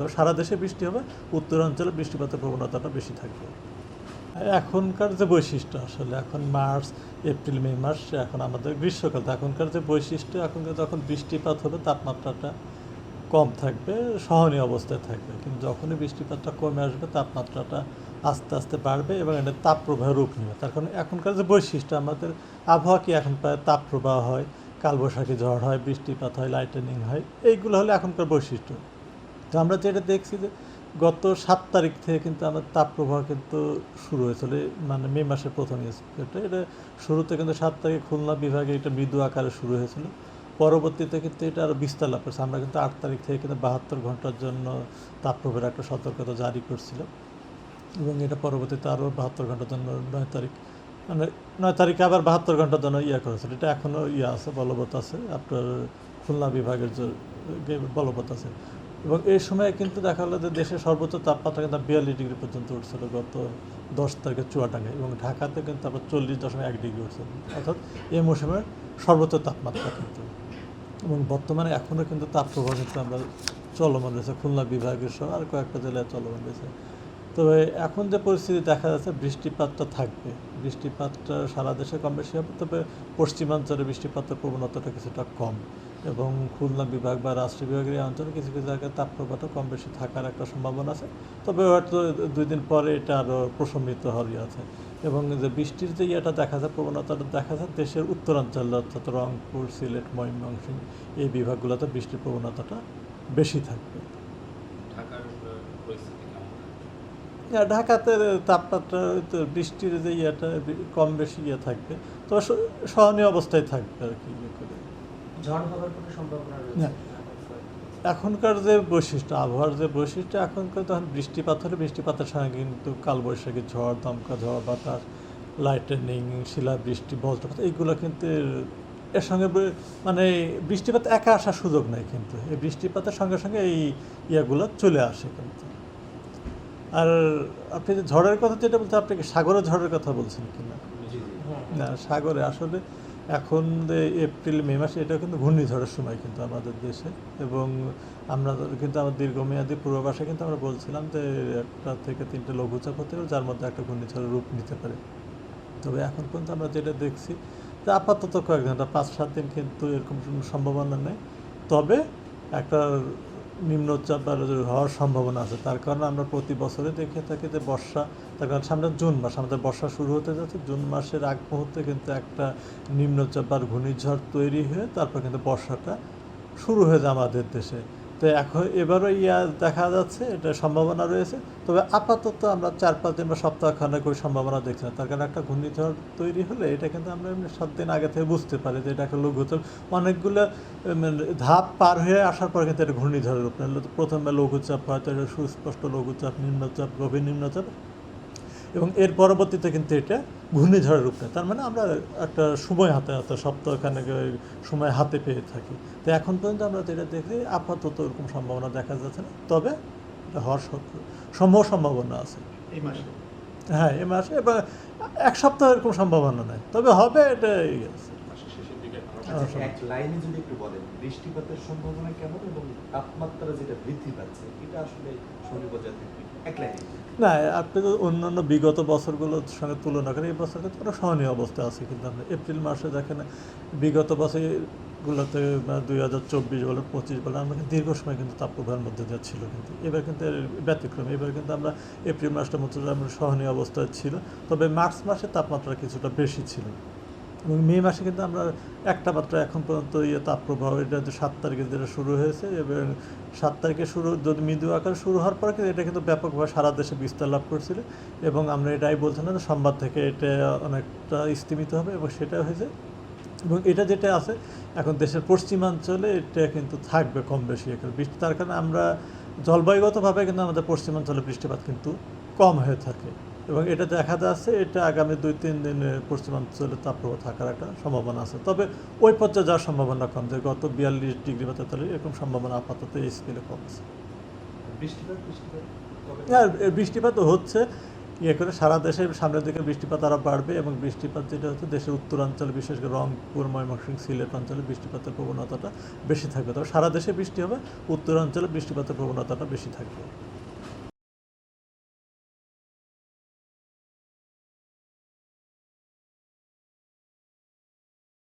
তবে সারা দেশে বৃষ্টি হবে, উত্তরাঞ্চলে বৃষ্টিপাতের প্রবণতাটা বেশি থাকবে। এখনকার যে বৈশিষ্ট্য আসলে এখন মার্চ এপ্রিল মে মাস এখন আমাদের গ্রীষ্মকাল, এখনকার যে বৈশিষ্ট্য এখনকার যখন বৃষ্টিপাত হবে তাপমাত্রাটা কম থাকবে, সহনীয় অবস্থায় থাকবে, কিন্তু যখনই বৃষ্টিপাতটা কমে আসবে তাপমাত্রাটা আস্তে আস্তে বাড়বে এবং এটা তাপপ্রবাহ রূপ নেবে। তার কারণ এখনকার যে বৈশিষ্ট্য আমাদের আবহাওয়া কি এখন প্রায় তাপপ্রবাহ হয়, কালবৈশাখী ঝড় হয়, বৃষ্টিপাত হয়, লাইটেনিং হয়, এইগুলো হলো এখনকার বৈশিষ্ট্য। তো আমরা যেটা দেখছি যে গত 7 তারিখ থেকে কিন্তু আমাদের তাপপ্রবাহ কিন্তু শুরু হয়েছিল, মানে মে মাসের প্রথম এটা শুরুতে কিন্তু 7 তারিখে খুলনা বিভাগে এটা মৃদু আকারে শুরু হয়েছিল, পরবর্তীতে কিন্তু এটা আরও বিস্তার লাভ করেছে। আমরা কিন্তু 8 তারিখ থেকে কিন্তু 72 ঘন্টার জন্য তাপপ্রবাহের একটা সতর্কতা জারি করছিল এবং এটা পরবর্তীতে আরও 72 ঘন্টার জন্য 9 তারিখ, মানে 9 তারিখে আবার 72 ঘন্টার জন্য করেছিল। এটা এখনও আছে, বলবৎ আছে, আপনার খুলনা বিভাগের যে বলবৎ আছে। এবং এই সময় কিন্তু দেখা গেলো যে দেশের সর্বোচ্চ তাপমাত্রা কিন্তু 42 ডিগ্রি পর্যন্ত উঠছিল গত 10 তারিখে চুয়াডাঙ্গায়, এবং ঢাকাতে কিন্তু আবার 40.1 ডিগ্রি উঠছিল, অর্থাৎ এই মৌসুমের সর্বোচ্চ তাপমাত্রা কিন্তু। এবং বর্তমানে এখনও কিন্তু তাপপ্রবাহ কিন্তু আমরা চলমান রয়েছে, খুলনা বিভাগের সহ আর কয়েকটা জেলায় চলমান রয়েছে। তবে এখন যে পরিস্থিতি দেখা যাচ্ছে বৃষ্টিপাতটা থাকবে, বৃষ্টিপাতটা সারা দেশে কম বেশি হবে, তবে পশ্চিমাঞ্চলে বৃষ্টিপাতের প্রবণতাটা কিছুটা কম, এবং খুলনা বিভাগ বা রাজশাহী বিভাগের এই অঞ্চলে কিছু কিছু জায়গায় তাপপ্রবাহটা কম বেশি থাকার একটা সম্ভাবনা আছে। তবে হয়তো 2 দিন পরে এটা আরও প্রশমিত হওয়ারই আছে। এবং যে বৃষ্টির যে দেখা যায়, প্রবণতাটা দেখা যায় দেশের উত্তরাঞ্চলে, অর্থাৎ রংপুর, সিলেট, ময়মনসিংহ এই বিভাগগুলোতে বৃষ্টির প্রবণতাটা বেশি থাকবে। ঢাকাতে তাপমাত্রা তো বৃষ্টির যে কম বেশি থাকবে, তবে সহনীয় অবস্থায় থাকবে আর কি। ঝড় হওয়ার কোনো সম্ভাবনা রয়েছে? এখনকার যে বৈশিষ্ট্য, আবহাওয়ার যে বৈশিষ্ট্য, এখনকার তখন বৃষ্টিপাত হলে বৃষ্টিপাতের সঙ্গে কিন্তু কালবৈশাখী ঝড়, দমকা ঝড়, বাতাস, লাইটেনিং, শিলাবৃষ্টি, বজ্রপাত, এইগুলো কিন্তু এর সঙ্গে মানে বৃষ্টিপাত একা আসার সুযোগ নেই, কিন্তু এই বৃষ্টিপাতের সঙ্গে সঙ্গে এই ইয়েগুলো চলে আসে কিন্তু। আর আপনি যে ঝড়ের কথা যেটা বলছেন, আপনি কি সাগরের ঝড়ের কথা বলছেন কিনা? না, সাগরে আসলে এখন যে এপ্রিল মে মাসে এটা কিন্তু ঘূর্ণিঝড়ের সময় কিন্তু আমাদের দেশে, এবং আমরা কিন্তু আমার দীর্ঘমেয়াদী পূর্বাভাসে কিন্তু আমরা বলছিলাম যে 1 থেকে 3টে লঘুচাপ হতে পারে, যার মধ্যে একটা ঘূর্ণিঝড়ের রূপ নিতে পারে। তবে এখন পর্যন্ত আমরা যেটা দেখছি যে আপাতত কয়েক ঘন্টা 5-7 দিন কিন্তু এরকম সম্ভাবনা নেই, তবে একটা নিম্নচাপ বা হওয়ার সম্ভাবনা আছে। তার কারণে আমরা প্রতি বছরে দেখে থাকি যে বর্ষা, তার কারণ সামনে জুন মাস, আমাদের বর্ষা শুরু হতে যাচ্ছে, জুন মাসের আগ মুহূর্তে কিন্তু একটা নিম্নচাপ বা ঘূর্ণিঝড় তৈরি হয়ে তারপর কিন্তু বর্ষাটা শুরু হয়ে যায় আমাদের দেশে। তো এখন এবারও দেখা যাচ্ছে, এটা সম্ভাবনা রয়েছে, তবে আপাতত আমরা 4-5 দিন বা সপ্তাহখানেক ওই সম্ভাবনা দেখছি না। তার কারণ একটা ঘূর্ণিঝড় তৈরি হলে এটা কিন্তু আমরা এমনি 7 দিন আগে থেকে বুঝতে পারি যে এটা একটা লঘুচাপ, অনেকগুলো ধাপ পার হয়ে আসার পরে কিন্তু এটা ঘূর্ণিঝড়ের রূপ নেয়। প্রথমে লঘুচাপ, হয়তো এটা সুস্পষ্ট লঘুচাপ, নিম্নচাপ, গভীর নিম্নচাপ, এবং এর পরবর্তীতে কিন্তু এটা ঘূর্ণিঝড়ের রূপ নেয়। তার মানে আমরা একটা সময় হাতে সপ্তাহখানেক সময় হাতে পেয়ে থাকি। তো এখন পর্যন্ত আমরা যেটা দেখি আপাতত ওরকম সম্ভাবনা দেখা যাচ্ছে না, তবে এটা হওয়ার সম্ভাবনা আছে এই মাসে। হ্যাঁ, এই মাসে, এবার 1 সপ্তাহ এরকম সম্ভাবনা নেই, তবে হবে, এটা আছে। এক লাইনে যদি একটু বলেন বৃষ্টিপাতের সম্ভাবনা কেমন এবং তাপমাত্রা যেটা বৃদ্ধি পাচ্ছে এটা আসলে শনি বজায় থাকবে, এক লাইনে? না, আপনি তো অন্যান্য বিগত বছরগুলোর সঙ্গে তুলনা করেন, এই বছর কিন্তু আরও সহনীয় অবস্থায় আছে। কিন্তু আমরা এপ্রিল মাসে দেখেন বিগত বছরগুলোতে 2024 বলেন, 25 বলেন, আমরা কিন্তু দীর্ঘ সময় কিন্তু তাপপ্রবাহের মধ্যে দিয়ে ছিল, কিন্তু এবার কিন্তু এর ব্যতিক্রম। এবার কিন্তু আমরা এপ্রিল মাসটা মতো আমরা সহনীয় অবস্থায় ছিল, তবে মার্চ মাসে তাপমাত্রা কিছুটা বেশি ছিল, এবং মে মাসে কিন্তু আমরা একটা মাত্র এখন পর্যন্ত তাপপ্রবাহ, এটা 7 তারিখে যেটা শুরু হয়েছে, এবং 7 তারিখে শুরু যদি মৃদু আকারে শুরু হওয়ার পরে কিন্তু এটা কিন্তু ব্যাপকভাবে সারা দেশে বিস্তার লাভ করছিল, এবং আমরা এটাই বলছিলাম যে সোমবার থেকে এটা অনেকটা স্তীমিত হবে, এবং সেটা হয়েছে। এবং এটা যেটা আছে এখন দেশের পশ্চিমাঞ্চলে এটা কিন্তু থাকবে কম বেশি এখন বৃষ্টি, তার কারণে আমরা জলবায়ুগতভাবে কিন্তু আমাদের পশ্চিমাঞ্চলে বৃষ্টিপাত কিন্তু কম হয়ে থাকে, এবং এটা দেখা যাচ্ছে এটা আগামী 2-3 দিনে পশ্চিমাঞ্চলে তাপপ্রবাহ থাকার একটা সম্ভাবনা আছে। তবে ওই পর্যায়ে যাওয়ার সম্ভাবনা কম, যে গত 42 ডিগ্রি বা 43 এরকম সম্ভাবনা আপাতত এই স্কেলে কম আছে। বৃষ্টিপাত হ্যাঁ, বৃষ্টিপাত হচ্ছে, ইয়ে করে সারা দেশে সামনের দিকে বৃষ্টিপাত আরও বাড়বে এবং বৃষ্টিপাত যেটা হচ্ছে দেশের উত্তরাঞ্চলে বিশেষ করে রংপুর, ময়মনসিংহ, সিলেট অঞ্চলে বৃষ্টিপাতের প্রবণতাটা বেশি থাকবে। তবে সারা দেশে বৃষ্টি হবে, উত্তরাঞ্চলে বৃষ্টিপাতের প্রবণতাটা বেশি থাকবে।